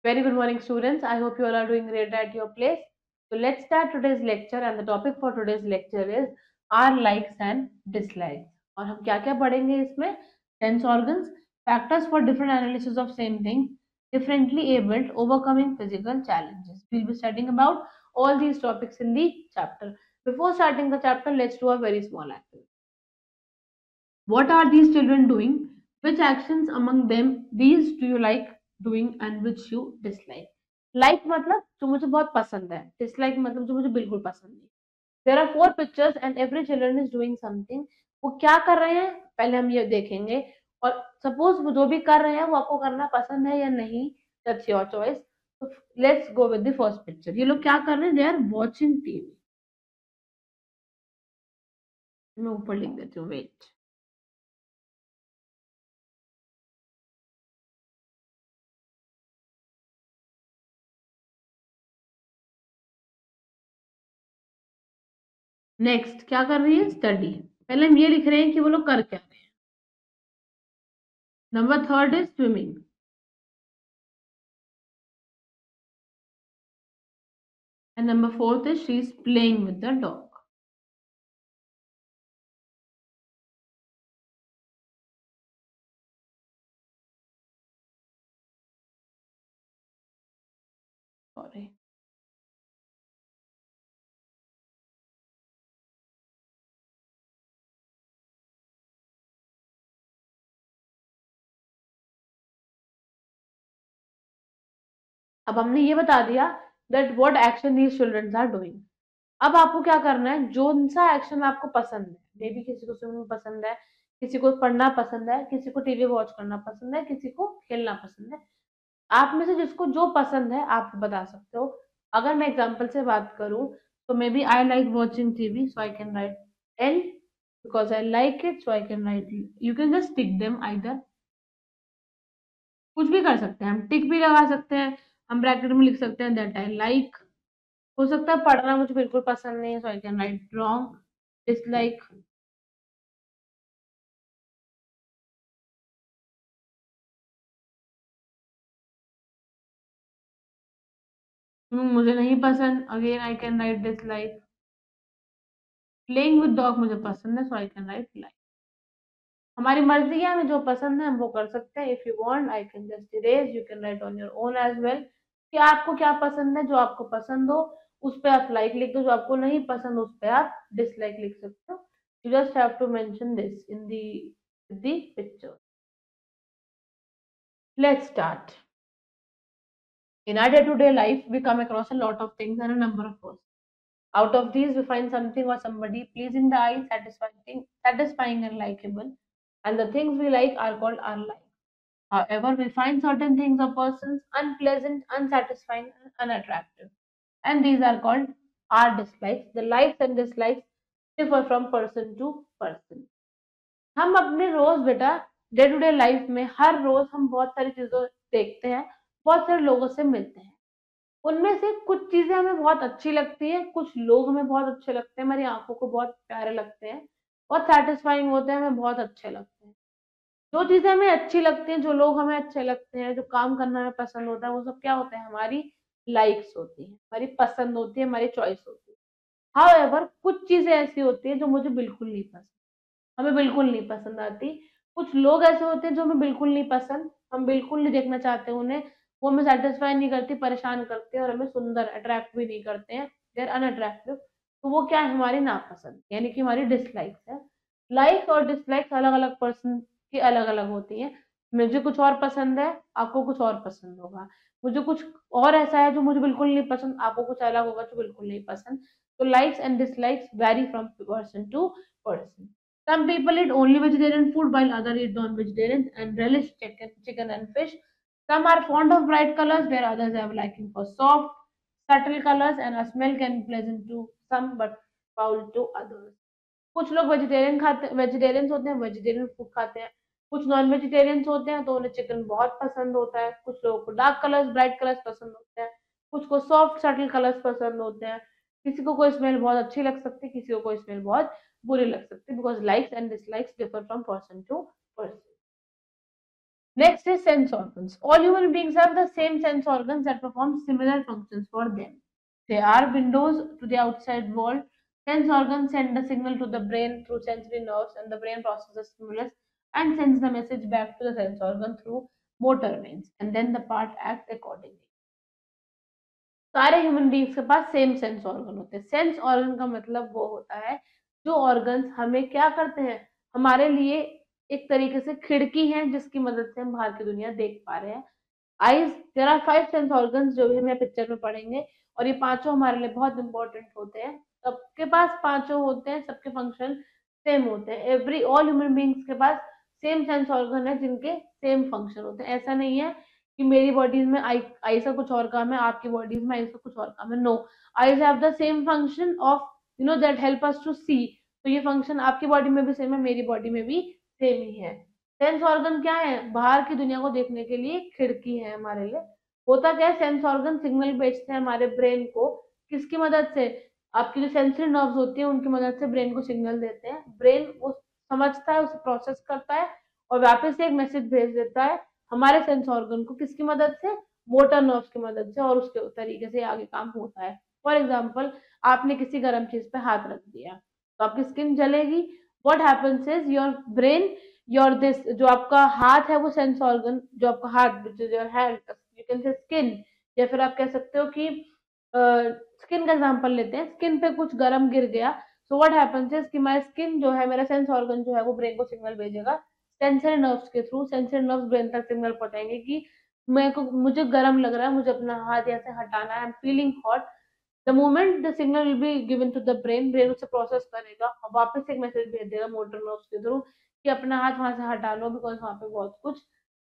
Very good morning, students. I hope you all are doing great at your place. So let's start today's lecture, and the topic for today's lecture is our likes and dislikes. और हम क्या क्या पढ़ेंगे इसमें? Sense organs, factors for different analysis of same thing, differently abled, overcoming physical challenges. We'll be studying about all these topics in the chapter. Before starting the chapter, let's do a very small activity. What are these children doing? Which actions among them these do you like doing and which you dislike? Like मतलब जो मुझे बहुत पसंद है, dislike मतलब जो मुझे बिल्कुल पसंद नहीं. There are 4 pictures and every children is doing something. वो क्या कर रहे हैं पहले हम ये देखेंगे और suppose वो जो भी कर रहे हैं वो आपको करना पसंद है या नहीं, that's your choice. So let's go with the first picture. ये लोग क्या कर रहे हैं? They are watching TV. मैं ऊपर लिख देती हूँ, wait. नेक्स्ट क्या कर रही है? स्टडी. पहले हम ये लिख रहे हैं कि वो लोग कर क्या रहे हैं. Number third is swimming. And number fourth is she is playing with the dog. Sorry. अब हमने ये बता दिया that what action these childrens are doing. अब आपको क्या करना है? जो सा एक्शन आपको पसंद है, मे बी किसी को स्विमिंग पसंद है, किसी को पढ़ना पसंद है, किसी को टीवी वॉच करना पसंद है, किसी को खेलना पसंद है. आप में से जिसको जो पसंद है आप बता सकते हो. अगर मैं एग्जांपल से बात करूं तो maybe I like watching TV, so I can write L because I like it, so I can write. You can just tick them either. कुछ भी कर सकते हैं हम, टिक भी लगा सकते हैं, हम ब्रैकेट में लिख सकते हैं दैट आई लाइक. हो सकता है पढ़ना मुझे बिल्कुल पसंद नहीं है, so I can write wrong, dislike. मुझे नहीं पसंद, again I can write dislike. Playing with dog मुझे पसंद है, so I can write like. हमारी मर्जी है, हमें जो पसंद है हम वो कर सकते हैं. If you want I can just erase, you can write on your own as well कि आपको क्या पसंद है. जो आपको पसंद हो उस पे आप लाइक लिख दो, जो आपको नहीं पसंद उस पे आप डिसलाइक लिख सकते हो. You just have to mention this in the picture. Let's start. In our day-to-day life, we come across a lot of things and a number of words. Out of these, we find something or somebody pleasing the eye, satisfying and likable, and the things we like are called our like. However, we find certain things or persons unpleasant, unsatisfying, and unattractive, and these are called our dislikes. The likes and dislikes differ from person to person. हम अपने रोज बेटा day to day life में हर रोज हम बहुत सारी चीजों देखते हैं, बहुत सारे लोगों से मिलते हैं. उनमें से कुछ चीजें हमें बहुत अच्छी लगती है, कुछ लोग हमें बहुत अच्छे लगते हैं, हमारी आंखों को बहुत प्यारे लगते हैं, बहुत सेटिस्फाइंग होते हैं, हमें बहुत अच्छे लगते हैं. जो चीजें हमें अच्छी लगती हैं, जो लोग हमें अच्छे लगते हैं, जो काम करना हमें पसंद होता है, वो सब क्या होता है? हमारी लाइक्स होती है, हमारी पसंद होती है, हमारी चॉइस होती है. हाउएवर कुछ चीजें ऐसी होती है जो मुझे बिल्कुल नहीं पसंद, हमें बिल्कुल नहीं पसंद आती. कुछ लोग ऐसे होते हैं जो हमें बिल्कुल नहीं पसंद, हम बिल्कुल नहीं देखना चाहते उन्हें, वो हमें सेटिस्फाई नहीं करती, परेशान करते हैं और हमें सुंदर अट्रैक्ट भी नहीं करते हैं, दे आर अनअट्रैक्टिव. तो वो क्या है? हमारी नापसंद, यानी कि हमारी डिसलाइक्स है. लाइक्स और डिसलाइक्स अलग अलग पर्सन की अलग अलग होती हैं. मुझे कुछ और पसंद है, आपको कुछ और पसंद होगा. मुझे कुछ और ऐसा है जो मुझे बिल्कुल नहीं पसंद, आपको कुछ अलग होगा जो बिल्कुल नहीं पसंद. तो likes and dislikes vary from person to person. Some people eat only vegetarian food while others eat non-vegetarians and relish chicken and fish. Some are fond of bright colors where others have liking for soft, subtle colors and a smell can be pleasant to some but foul to others. कुछ लोग vegetarians होते हैं, vegetarian food खाते हैं. कुछ non vegetarians होते हैं तो उन्हें चिकन बहुत पसंद होता है. कुछ लोगों को डार्क कलर्स, ब्राइट कलर्स पसंद होते हैं. कुछ को सॉफ्ट सटल कलर्स पसंद होते हैं. किसी को कोई स्मेल बहुत अच्छी लग सकती है, किसी को कोई स्मेल बहुत बुरी लग सकती है. Because likes and dislikes differ from person to person. Next is sense organs. All human beings have the same sense organs that perform similar functions for them. They are windows to the outside world. Sense organs send a signal to the brain through sensory nerves, and the brain processes stimulus and sends the message back to the sense organ through motor veins, and then the part acts accordingly. सारे human beings के पास same sense organ होते हैं। Sense organ का मतलब वो होता है जो ऑर्गन्स हमें क्या करते हैं, हमारे लिए एक तरीके से खिड़की है जिसकी मदद से हम बाहर की दुनिया देख पा रहे हैं। Eyes, there are 5 sense organs जो भी हम पिक्चर में पढ़ेंगे, और ये पांचों हमारे लिए बहुत इंपॉर्टेंट होते हैं। सबके पास पांचों होते हैं, सबके फंक्शन सेम होते हैं। एवरी ऑल ह्यूमन बींग्स के पास सेम सेंस ऑर्गन है जिनके सेम फंक्शन होते हैं। ऐसा नहीं है कि मेरी बॉडीज में आई का कुछ और काम है, आपकी बॉडीज में आई का कुछ और काम है। No, eyes have the same function of that help us to see. तो ये फंक्शन आपकी बॉडी में भी सेम है, मेरी बॉडी में भी सेम ही है। सेंस ऑर्गन क्या है, बाहर की दुनिया को देखने के लिए खिड़की है हमारे लिए। होता क्या है, सेंस ऑर्गन सिग्नल भेजते हैं हमारे ब्रेन को, किसकी मदद से, आपकी जो सेंसरी नर्व्स होती है उनकी मदद से ब्रेन को सिग्नल देते हैं। ब्रेन उस समझता है, उसे प्रोसेस करता है और वापस से एक मैसेज भेज देता है हमारे सेंस ऑर्गन को, किसकी मदद से, मोटर नर्व्स की मदद से, और उसके तरीके से आगे काम होता है। फॉर एग्जाम्पल, आपने किसी गर्म चीज पे हाथ रख दिया तो आपकी स्किन जलेगी। What happens is your brain, your this जो आपका हाथ है वो सेंस ऑर्गन, जो आपका हाथ which is your hand, you can say skin, या फिर आप कह सकते हो कि स्किन का एग्जांपल लेते हैं, स्किन पे कुछ गरम गिर गया। सो व्हाट हैपेंस इज कि माय स्किन जो है, मेरा सेंस ऑर्गन जो है वो ब्रेन को सिग्नल भेजेगा सेंसरी नर्व्स के थ्रू। सेंसरी नर्व्स ब्रेन तक सिग्नल पहुंचाएंगे कि मुझे गर्म लग रहा है, मुझे अपना हाथ यहाँ से हटाना है, I am feeling hot. The moment the signal will be given to the brain, brain उसे प्रोसेस करेगा और वापस एक मैसेज भेज देगा मोटर नर्व्स के थ्रू कि अपना हाथ वहां से हटा लो, बिकॉज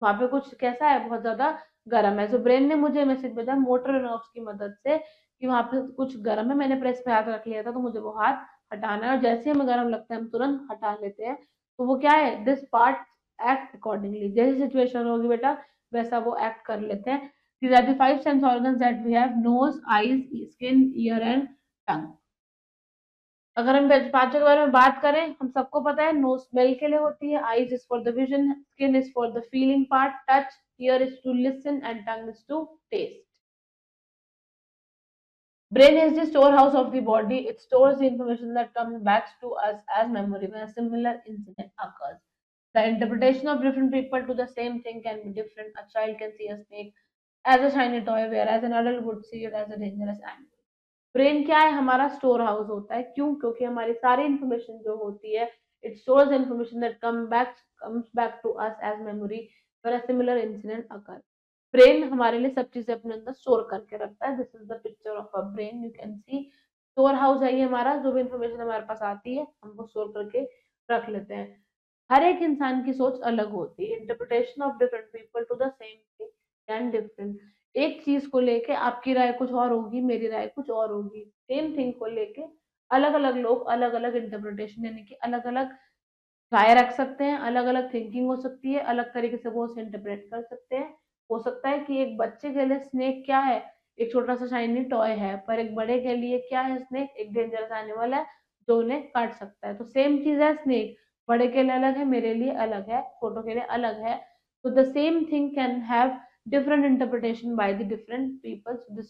वहां पे कुछ कैसा है, बहुत ज्यादा गर्म है। सो ब्रेन ने मुझे मैसेज भेजा मोटर नर्व्स की मदद से कि वहां पे कुछ गर्म है, मैंने प्रेस पे हाथ रख लिया था तो मुझे वो हाथ हटाना है, और जैसे हमें गर्म लगता है हम तुरंत हटा लेते हैं। तो वो क्या है, दिस पार्ट एक्ट अकॉर्डिंगली, जैसी सिचुएशन होगी बेटा वैसा वो एक्ट कर लेते हैं। These are the five sense organs that we have: nose, eyes, skin, ear and tongue. अगर हम पांचों के बारे में बात करें, हम सबको पता है नोज स्मेल के लिए होती है, eyes is for the vision, skin is for the feeling part, touch, ear is to listen and tongue is to taste. Brain is the storehouse of the body. It stores the information that comes back to us as memory when a similar incident occurs. The interpretation of different people to the same thing can be different. A child can see a snake as a shiny toy, whereas an adult would see it as a dangerous animal. Brain क्या है, हमारा store house होता है। क्यों? क्योंकि हमारी सारी information जो होती है, it stores information that comes back to us as memory when a similar incident occur. Brain हमारे लिए सब चीजें अपने अंदर स्टोर करके रखता है। This is the picture of a brain, you can see store house है ये हमारा, जो भी इंफॉर्मेशन हमारे पास आती है हम वो स्टोर करके रख लेते हैं। हर एक इंसान की सोच अलग होती है। Interpretation of different people to the same thing can different. एक चीज को लेके आपकी राय कुछ और होगी, मेरी राय कुछ और होगी। सेम थिंग को लेके अलग अलग लोग अलग अलग इंटरप्रिटेशन यानी कि अलग अलग राय रख सकते हैं, अलग अलग थिंकिंग हो सकती है, अलग तरीके से वो उसे इंटरप्रेट कर सकते हैं। हो सकता है कि एक बच्चे के लिए स्नेक क्या है, एक छोटा सा शाइनी टॉय है, पर एक बड़े के लिए क्या है, स्नेक एक डेंजरस एनिमल है जो उन्हें काट सकता है। तो सेम चीज है स्नेक, बड़े के लिए अलग है, मेरे लिए अलग है, छोटों के लिए अलग है। तो the same thing can have different interpretation by the different people. So this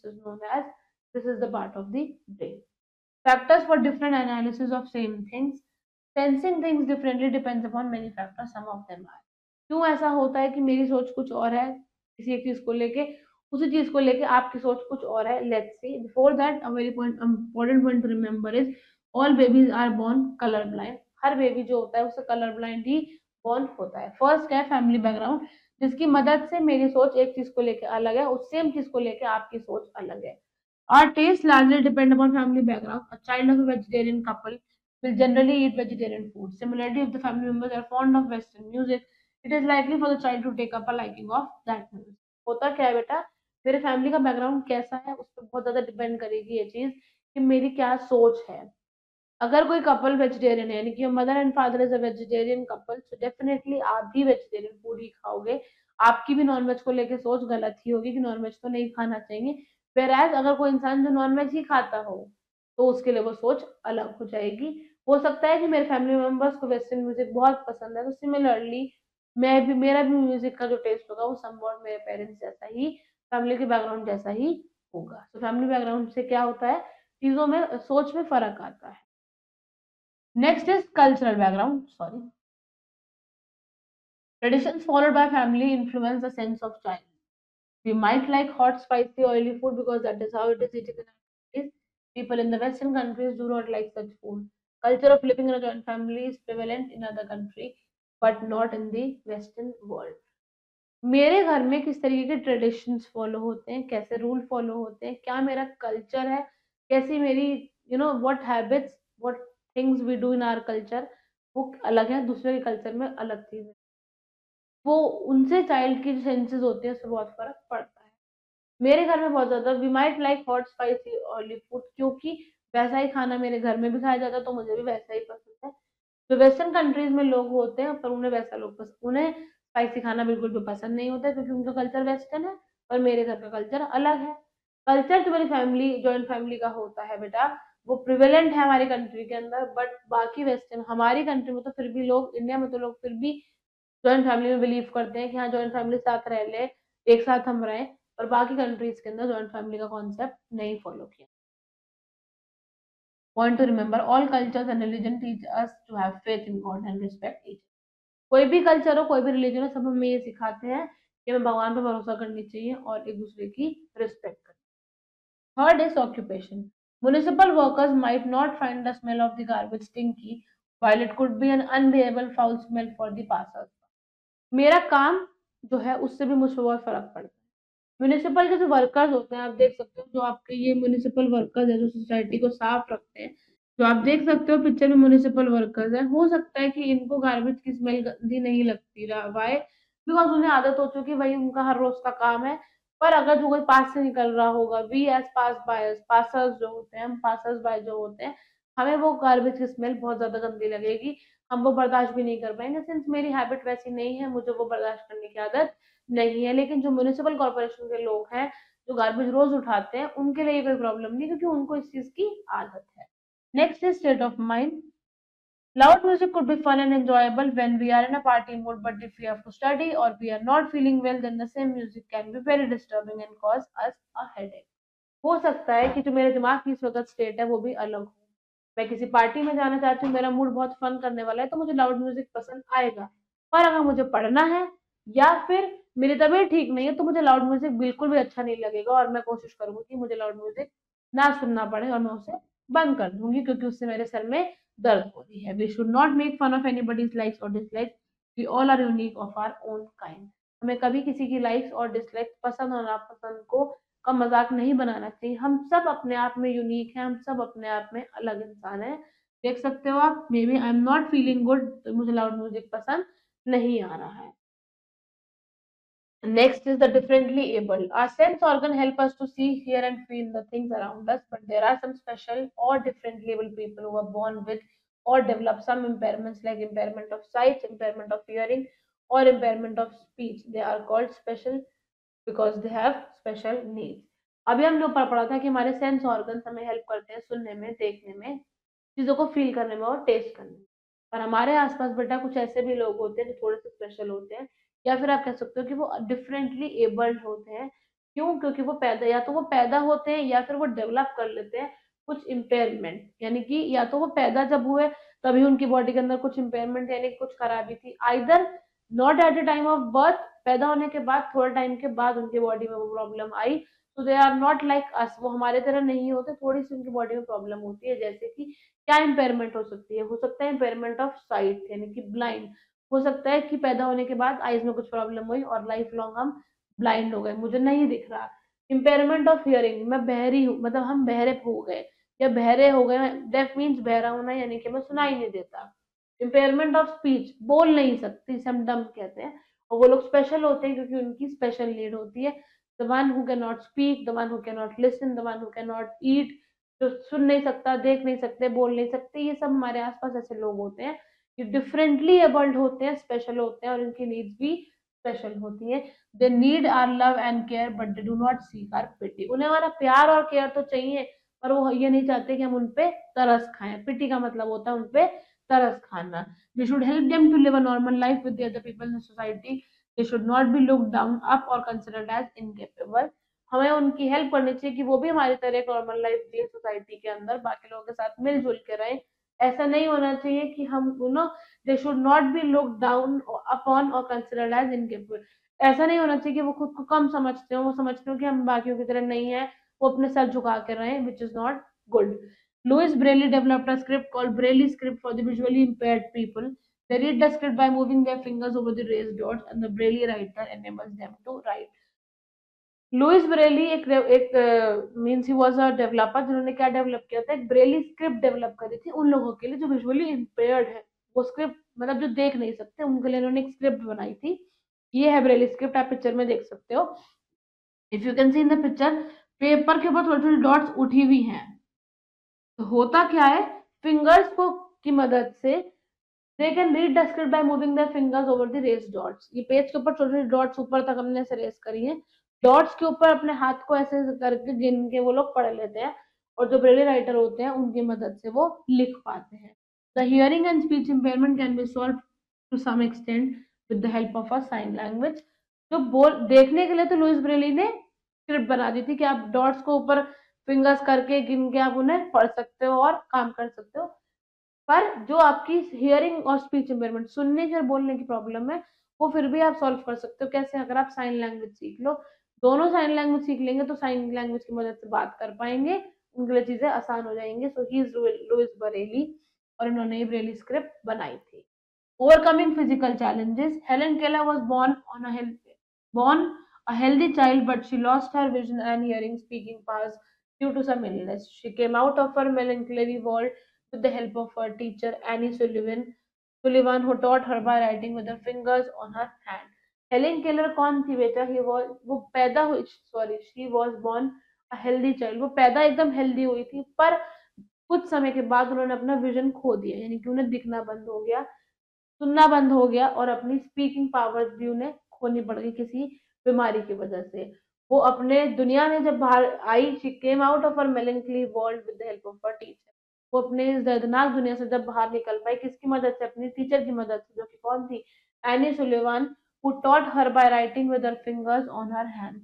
is the part of the brain. Factors for different analysis of same things. Sensing things differently depends upon many factors. Some of them are. क्यों ऐसा होता है कि मेरी सोच कुछ और है किसी एक चीज को लेके, उसी चीज को लेके आपकी सोच कुछ और है। Let's see, before that a very important point to remember is all babies are born colour blind. हर बेबी जो होता है उसे कलर ब्लाइंड ही बोर्न होता है। फर्स्ट क्या है, फैमिली बैकग्राउंड, जिसकी मदद से मेरी सोच एक चीज को लेके अलग है, उस सेम चीज को लेके आपकी सोच अलग है। Our tastes largely depend upon family background. A child of a vegetarian couple will generally eat vegetarian food. Similarly, if the family members are fond of Western music, it is likely for the child to take up a liking of that music. होता क्या है बेटा, मेरे family का background कैसा है उस पर बहुत ज्यादा डिपेंड करेगी ये चीज कि मेरी क्या सोच है। अगर कोई कपल वेजिटेरियन है यानी कि mother and father is a vegetarian couple, तो डेफिनेटली आप भी वेजिटेरियन फूड ही खाओगे। आपकी भी नॉनवेज को लेकर सोच गलत ही होगी कि नॉनवेज तो नहीं खाना चाहिए। वेराज अगर कोई इंसान जो नॉनवेज ही खाता हो तो उसके लिए वो सोच अलग हो जाएगी। हो सकता है कि मेरे फैमिली मेंबर्स को वेस्टर्न म्यूजिक बहुत पसंद है, तो सिमिलरली मैं भी, मेरा भी म्यूजिक का जो टेस्ट होगा वो समवॉट मेरे पेरेंट्स जैसा ही, फैमिली के बैकग्राउंड जैसा ही होगा। तो फैमिली बैकग्राउंड से क्या होता है, चीजों में, सोच में फर्क आता है। Next is cultural background, sorry. Traditions followed by family influence the sense of childhood. We might like hot, spicy, oily food because that is how it is eaten in our countries. People in the Western countries do not like such food. Culture of living in a joint family is prevalent in other countries, but not in the Western world. मेरे घर में किस तरीके के traditions follow होते हैं, कैसे rule follow होते हैं, क्या मेरा कल्चर है, कैसी मेरी what habits, what things we do in our culture, वो अलग है, दूसरे के कल्चर में अलग चीज है। वो उनसे चाइल्ड की जो सेंसेस होते हैं उससे बहुत फर्क पड़ता है। मेरे घर में बहुत ज्यादा we might like hot spicy oily food, क्योंकि वैसा ही खाना मेरे घर में भी खाया जाता है तो मुझे भी वैसा ही पसंद है। जो वेस्टर्न कंट्रीज में लोग होते हैं पर उन्हें वैसा लोग पसंद, उन्हें स्पाइसी खाना बिल्कुल भी पसंद नहीं होता है, क्योंकि उनका कल्चर वेस्टर्न है और मेरे घर का कल्चर अलग है। कल्चर जो मेरी फैमिली जॉइंट फैमिली का होता है बेटा, वो प्रिवेलेंट है हमारी कंट्री के अंदर, बट बाकी वेस्टर्न, हमारी कंट्री में तो फिर भी लोग, इंडिया में तो लोग फिर भी जॉइंट फैमिली में बिलीव करते हैं कि हाँ जॉइंट फैमिली साथ रह ले, एक साथ हम रहें। और बाकी कंट्रीज के अंदर जॉइंट फैमिली का कॉन्सेप्ट नहीं फॉलो किया। Point to remember, all cultures and religion teach us to have faith in God and respect each. कोई भी कल्चर हो, कोई भी रिलीजन हो, सब हमें ये सिखाते हैं कि हमें भगवान पर भरोसा करनी चाहिए और एक दूसरे की रिस्पेक्ट करनी। Third is occupation. Municipal workers might not find the smell of the garbage stinky, while it could be an unbearable foul smell for the passers. मेरा काम जो है उससे भी मुझे बहुत फर्क पड़ता है। म्यूनिसिपल के जो वर्कर्स होते हैं, आप देख सकते हो, जो आपके ये म्यूनिसिपल वर्कर्स है जो सोसाइटी को साफ रखते हैं, जो आप देख सकते हो पिक्चर में म्यूनिसिपल वर्कर्स है, हो सकता है कि इनको गार्बेज की स्मेल गंदी नहीं लगती, वाई, बिकॉज उन्हें आदत हो चुकी, वही उनका हर रोज का काम है। पर अगर जो कोई पास से निकल रहा होगा, we as passersby, passers जो होते हैं, हम पासर्स बाय जो होते हैं, हमें वो गार्बेज की स्मेल बहुत ज्यादा गंदी लगेगी, हम वो बर्दाश्त भी नहीं कर पाएंगे, सिंस मेरी हैबिट वैसी नहीं है, मुझे वो बर्दाश्त करने की आदत नहीं है। लेकिन जो म्यूनिसिपल कॉर्पोरेशन के लोग हैं, जो गार्बेज रोज उठाते हैं, उनके लिए कोई प्रॉब्लम नहीं, क्योंकि उनको इस चीज की आदत है। Next is state of mind. Loud music could be fun and enjoyable when we are in a party mood, but if we have to study or we are not feeling well, then the same music can be very disturbing and cause us a headache. हो सकता है कि जो मेरे दिमाग की इस वक्त स्टेट है वो भी अलग हो, मैं किसी पार्टी में जाना चाहती हूँ, मेरा मूड बहुत फन करने वाला है, तो मुझे लाउड म्यूजिक पसंद आएगा। पर अगर मुझे पढ़ना है या फिर मेरी तबीयत ठीक नहीं है तो मुझे लाउड म्यूजिक बिल्कुल भी अच्छा नहीं लगेगा, और मैं कोशिश करूंगी कि मुझे लाउड म्यूजिक ना सुनना पड़े और मैं उसे बंद कर दूंगी, क्योंकि उससे मेरे सर में दर्द हो रही है। We should not make fun of anybody's likes और dislikes, we all are unique of our own kind. हमें कभी किसी की लाइक्स और डिसलाइक्स, पसंद और नापसंद को का मजाक नहीं बनाना चाहिए। हम सब अपने आप में यूनिक हैं, हम सब अपने आप में अलग इंसान हैं। देख सकते हो आप, maybe I am not feeling good, तो मुझे लाउड म्यूजिक पसंद नहीं आ रहा है। Next is the differently abled. Our sense organ help us to see, hear, and feel the things around us. But there are some special or differently abled people who are born with or develop some impairments like impairment of sight, impairment of hearing, or impairment of speech. They are called special because they have special needs. अभी हमने ऊपर पढ़ा था कि हमारे sense organs हमें help करते हैं सुनने में, देखने में, चीजों को फील करने में और टेस्ट करने में। पर हमारे आसपास बेटा कुछ ऐसे भी लोग होते हैं जो थोड़े से स्पेशल होते हैं, या फिर आप कह सकते हो कि वो डिफरेंटली एबल्ड होते हैं। क्यों? क्योंकि वो पैदा, या तो वो पैदा होते हैं या फिर वो डेवलप कर लेते हैं कुछ इम्पेयरमेंट, यानी कि या तो वो पैदा जब हुए तभी उनकी बॉडी के अंदर कुछ इम्पेयरमेंट यानी कि कुछ खराबी थी, either not at the time of birth, पैदा होने के बाद थोड़े टाइम के बाद उनकी बॉडी में वो प्रॉब्लम आई। तो they are not like us, वो हमारे तरह नहीं होते, थोड़ी सी उनकी बॉडी में प्रॉब्लम होती है। जैसे कि क्या इम्पेयरमेंट हो सकती है? हो सकता है इम्पेयरमेंट ऑफ साइट, यानी कि ब्लाइंड। हो सकता है कि पैदा होने के बाद आईज में कुछ प्रॉब्लम हुई और लाइफ लॉन्ग हम ब्लाइंड हो गए, मुझे नहीं दिख रहा। इम्पेयरमेंट ऑफ हियरिंग, मैं बहरी हूँ, मतलब हम बहरे हो गए या बहरे हो गए, डेफ मीन्स बहरा होना, यानी कि मैं सुनाई नहीं देता। इम्पेयरमेंट ऑफ स्पीच, बोल नहीं सकती, इसे हम डम कहते हैं। और वो लोग स्पेशल होते हैं क्योंकि उनकी स्पेशल नीड होती है। The one who can not speak, the one who can not listen, the one who can not eat, जो सुन नहीं सकता, देख नहीं सकते, बोल नहीं सकते, ये सब हमारे आसपास ऐसे लोग होते हैं। ये डिफरेंटली एबल्ड होते हैं, स्पेशल होते हैं, और इनकी नीड्स भी स्पेशल होती है। They need our love and care but they do not seek our pity. उन्हें हमारा प्यार और केयर तो चाहिए, पर वो ये नहीं चाहते कि हम उनपे तरस खाएं। पिटी का मतलब होता है उनपे तरस खाना। We should help them to live a normal life with the other people in society. They should not be looked down up और कंसिडर्ड एज इनकेपेबल। हमें उनकी हेल्प करनी चाहिए कि वो भी हमारी तरह एक नॉर्मल लाइफ जिए सोसाइटी के अंदर, बाकी लोगों के साथ मिलजुल के रहें। ऐसा नहीं होना चाहिए कि हम दे should not B look down upon और कंसिडर्ड एज इनकेपेबल। ऐसा नहीं होना चाहिए कि वो खुद को कम समझते हो, वो समझते हो कि हम बाकियों की तरह नहीं है, वो अपने सर झुका के रहे, which is not good. Louis Braille developed a script called Braille script for the visually impaired people. They read the script by moving their fingers over the raised dots, and the Braille writer enables them to write. Louis Braille एक means he was a developer, जिन्होंने क्या develop किया था, एक Braille script develop करी थी उन लोगों के लिए जो विजुअली इम्पेयर्ड है। वो स्क्रिप्ट मतलब जो देख नहीं सकते उनके लिए इन्होंने एक स्क्रिप्ट बनाई थी। ये है ब्रेली स्क्रिप्ट, आप पिक्चर में देख सकते हो। If you can see in the picture, paper के ऊपर थोड़ी थोड़ी डॉट्स उठी हुई हैं। तो होता क्या है, फिंगर्स को की मदद से they can read the script by moving the fingers over the raised dots. ये पेज के ऊपर छोटे छोटे डॉट्स ऊपर तक हमने ऐसे रेस करी है, डॉट्स के ऊपर अपने हाथ को ऐसे करके गिन के वो लोग पढ़ लेते हैं, और जो ब्रेली राइटर होते हैं उनकी मदद से वो लिख पाते हैं। The hearing and speech impairment can be solve to some extent with the help of a sign language. जो बोल देखने के लिए तो लुइस ब्रेली ने स्क्रिप्ट बना दी थी कि आप डॉट्स को ऊपर फिंगर्स करके गिन के आप उन्हें पढ़ सकते हो और काम कर सकते हो। पर जो आपकी हियरिंग और स्पीच इम्पेयरमेंट, सुनने की और बोलने की प्रॉब्लम है, वो फिर भी आप सॉल्व कर सकते हो। कैसे? अगर आप साइन लैंग्वेज सीख लो, दोनों साइन लैंग्वेज सीख लेंगे तो साइन लैंग्वेज की मदद से बात कर पाएंगे, उनके लिए चीजें आसान हो जाएंगी। सो ही इज लुइस बरेली, और इन्होंने ये ब्रेली स्क्रिप्ट बनाई थी। Overcoming physical challenges. Helen Keller was born a healthy child, but she lost her vision and hearing speaking powers due to some illness. She came out of her melancholy world with the help of her teacher Annie Sullivan, who taught her by writing with her fingers on her hand. Helen Keller कौन थी बेटा? He was वो पैदा हुई sorry she was born a healthy child. वो पैदा एकदम healthy हुई थी, पर कुछ समय के बाद उन्होंने अपना विजन खो दिया, यानी कि उन्हें दिखना बंद हो गया, सुनना बंद हो गया, और अपनी स्पीकिंग पावर्स भी उन्हें खोनी पड़ गई किसी बीमारी की वजह से। वो अपने दुनिया में जब बाहर आई, she came out of her melancholy world with the help of her teacher. वो अपने इस दर्दनाक दुनिया से जब बाहर निकल पाई, किसकी मदद से? अपनी टीचर की मदद से, जो कि कौन थी? Any Sullivan, who taught her by writing with her fingers on her hand.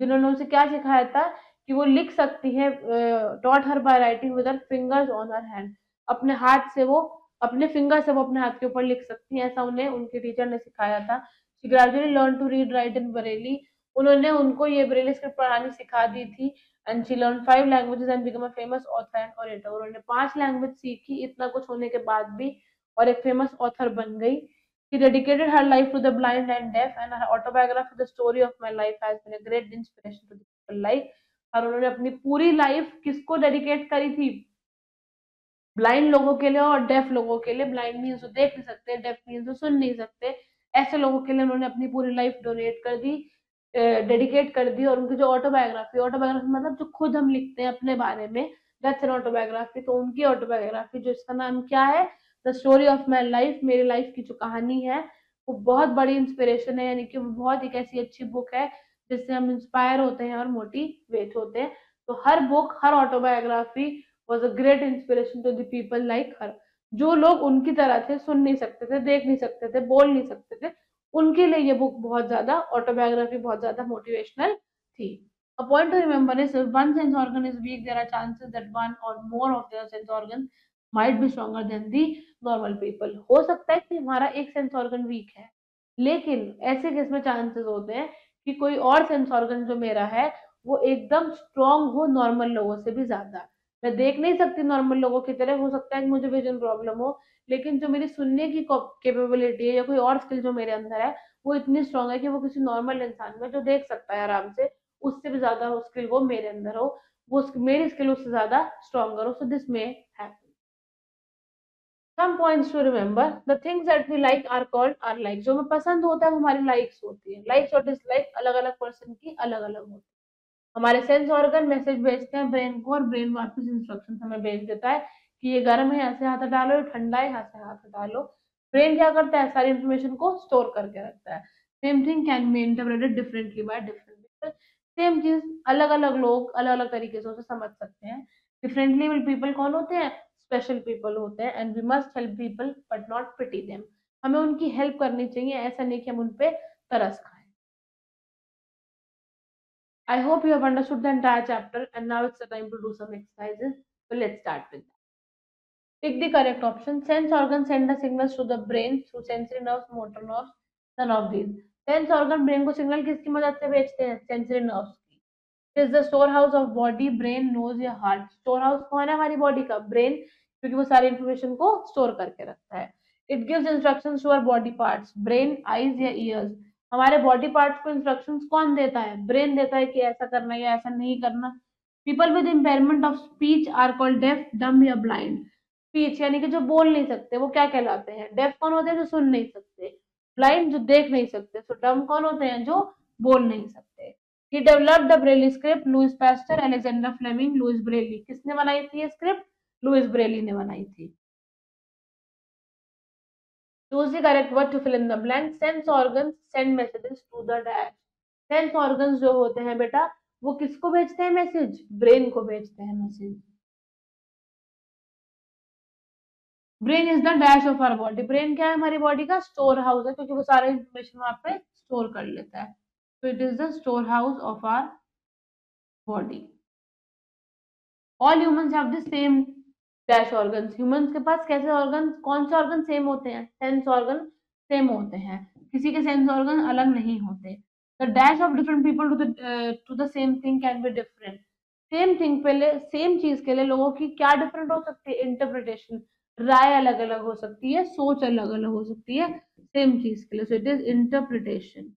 जिन्होंने उसे क्या सिखाया था? कि वो लिख सकती है। Taught her by writing with her fingers on her hand, अपने हाथ से वो अपने फिंगर से वो अपने हाथ के ऊपर लिख सकती हैं, ऐसा उन्हें उनके टीचर ने सिखाया था। She gradually learn to read write in Braille. उन्होंने उनको ये बरेली स्क्रिप्ट पढ़ानी सिखा दी थी। And she learn 5 languages and become a famous author and orator. उन्होंने 5 लैंग्वेज सीखी इतना कुछ होने के बाद भी, और एक फेमस ऑथर बन गई। She dedicated her life to the blind and deaf, and her autobiography, The Story of My Life, has been a great inspiration to the people life। और उन्होंने अपनी पूरी लाइफ किसको डेडिकेट करी थी? ब्लाइंड लोगों के लिए और डेफ लोगों के लिए। ब्लाइंड मीन्स जो देख नहीं सकते, डेफ मीन्स जो सुन नहीं सकते, ऐसे लोगों के लिए उन्होंने अपनी पूरी लाइफ डोनेट कर दी, डेडिकेट कर दी। और उनकी जो ऑटोबायोग्राफी, ऑटोबायोग्राफी मतलब जो खुद हम लिखते हैं अपने बारे में, दैट्स एन ऑटोबायोग्राफी। तो उनकी ऑटोबायोग्राफी, जो इसका नाम क्या है? The story of my life, मेरी लाइफ की जो कहानी है, वो बहुत बड़ी इंस्पिरेशन है, यानी कि वो बहुत एक ऐसी अच्छी बुक है जिससे हम इंस्पायर होते हैं और मोटिवेट होते हैं। तो हर बुक, हर autobiography was a great inspiration to the people like her। जो लोग उनकी तरह थे, सुन नहीं सकते थे, देख नहीं सकते थे, बोल नहीं सकते थे, उनके लिए ये बुक बहुत ज्यादा, ऑटोबायोग्राफी बहुत ज्यादा मोटिवेशनल थी। A point to remember is if one sense organ is weak, there are chances that one or more of their sense organs might be stronger than the normal people। हो सकता है कि हमारा एक sense organ week है, लेकिन ऐसे case में चांसेस होते हैं कि कोई और सेंस ऑर्गन जो मेरा है वो एकदम स्ट्रांग हो नॉर्मल लोगों से भी ज्यादा। मैं देख नहीं सकती नॉर्मल लोगों की तरह, हो सकता है कि मुझे विजन प्रॉब्लम हो, लेकिन जो मेरी सुनने की कैपेबिलिटी है या कोई और स्किल जो मेरे अंदर है, वो इतनी स्ट्रांग है कि वो किसी नॉर्मल इंसान में जो देख सकता है आराम से, उससे भी ज्यादा वो स्किल वो मेरे अंदर हो, वो मेरी स्किल उससे ज्यादा स्ट्रॉन्गर हो। So this may happen. Some points to remember, the things that we like are called are like. जो हमें पसंद होता है वो हमारी लाइक्स होती है। लाइक्स और डिसलाइक अलग अलग पर्सन की अलग अलग होती है। हमारे सेंस ऑर्गन मैसेज भेजते हैं ब्रेन को, और ब्रेन वापस इंस्ट्रक्शन हमें भेज देता है कि ये गर्म है, यहाँ से हाथ हटा लो, ठंडा है, यहाँ से हाथ हटा लो। ब्रेन क्या करता है? सारी इंफॉर्मेशन को स्टोर करके रखता है। Same thing can be interpreted differently by different people. Same चीज अलग अलग लोग अलग अलग तरीके से उसे समझ सकते हैं। डिफरेंटली विल पीपल कौन होते हैं? स्पेशल पीपल होते हैं, and we must help people but not pity them. हमें उनकी हेल्प करनी चाहिए, ऐसा नहीं कि हम उन पे तरस खाएं। I hope you have understood the entire chapter, and now it's the time to do some exercises. So let's start with that. Pick the correct option. Sense organs send the signals to the brain through sensory nerves, motor nerves. None of these. Sense organ brain को signal किसकी मदद से भेजते हैं? Sensory nerves की. It is the storehouse of body, brain, nose या heart. Storehouse कौन है हमारी body का? Brain, क्योंकि वो सारी information को store करके रखता है. It gives instructions to our body parts, brain, eyes या ears. हमारे बॉडी पार्ट्स को इंस्ट्रक्शंस कौन देता है? ब्रेन देता है कि ऐसा करना या ऐसा नहीं करना. People with impairment of speech are called deaf, dumb या ब्लाइंड. स्पीच यानी कि जो बोल नहीं सकते वो क्या कहलाते हैं? डेफ कौन होते हैं? जो सुन नहीं सकते. ब्लाइंड जो देख नहीं सकते. सो डम कौन होते हैं? जो बोल नहीं सकते. He developed the Braille script. Louis Pasteur, Alexander Fleming, Louis Braille. किसने बनाई थी ये स्क्रिप्ट? लुइस ब्रेली ने बनाई थी. Choose the correct word to fill in the blank. Sense organs send messages to the dash. Sense organs जो होते हैं बेटा, वो किसको भेजते हैं मैसेज? ब्रेन को भेजते हैं message. Brain is the dash of our body. Brain क्या है हमारी बॉडी का? स्टोर हाउस है, क्योंकि वो सारे इंफॉर्मेशन वहां पे स्टोर कर लेता है. तो it is the storehouse of our body. All humans have the same dash organs. Humans के पास कैसे ऑर्गन, कौन से ऑर्गन सेम होते हैं? सेंस ऑर्गन सेम होते हैं. किसी के सेंस ऑर्गन अलग नहीं होते. The dash of different people to the same thing can be different. Same thing पे सेम चीज के लिए लोगों की क्या डिफरेंट हो सकती है? इंटरप्रिटेशन. राय अलग अलग हो सकती है, सोच अलग अलग हो सकती है सेम चीज के लिए. So it is interpretation.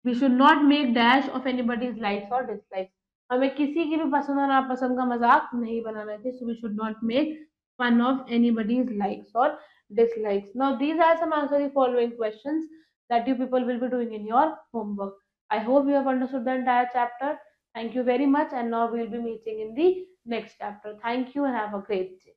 We should not make dash of anybody's likes और डिसलाइक्स. हमें किसी की भी पसंद और नापसंद का मजाक नहीं बनाना चाहिए. So we should not make fun of anybody's likes or dislikes. Now these are some answer the following questions that you people will be doing in your homework. I hope you have understood the entire chapter. Thank you very much, and now we'll be meeting in the next chapter. Thank you and have a great day.